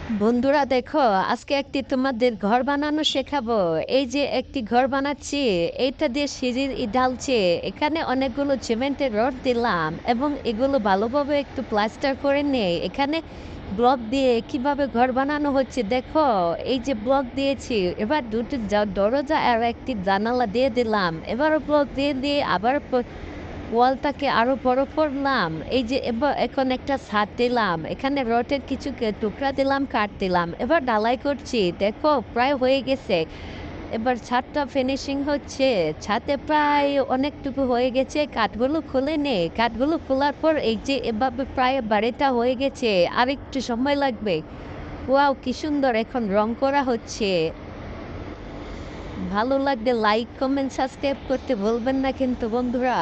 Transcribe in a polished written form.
বন্ধুরা দেখো, আজকে একটি তোমাদের ঘর বানানো শেখাবো। এই যে একটি ঘর বানাচ্ছি, এইটা দিয়ে সিঁড়ি ঢালছে। এখানে অনেকগুলো সিমেন্টের রড দিলাম এবং এগুলো ভালোভাবে একটু প্লাস্টার করে নেই। এখানে ব্লক দিয়ে কিভাবে ঘর বানানো হচ্ছে দেখো। এই যে ব্লক দিয়েছি, এবার দুটো দরজা আর একটি জানালা দিয়ে দিলাম, এবারও ব্লক দিয়ে দিয়ে আবার ওয়ালটাকে আরো বড় করলাম। এই যে এবার এখন একটা ছাদ দিলাম, এখানে রডের কিছু টুকরা দিলাম, কাঠ দিলাম, এবার ঢালাই করছি। দেখো প্রায় হয়ে গেছে। এবার ছাদটা ফিনিশিং হচ্ছে। ছাদে প্রায় অনেকটুকু হয়ে গেছে। কাঠগুলো খুলে নে, কাঠগুলো খোলার পর এই যে এভাবে প্রায় বাড়িটা হয়ে গেছে। আর একটু সময় লাগবে। ওয়াও, কি সুন্দর! এখন রং করা হচ্ছে। ভালো লাগলে লাইক কমেন্ট সাবস্ক্রাইব করতে ভুলবেন না কিন্তু বন্ধুরা।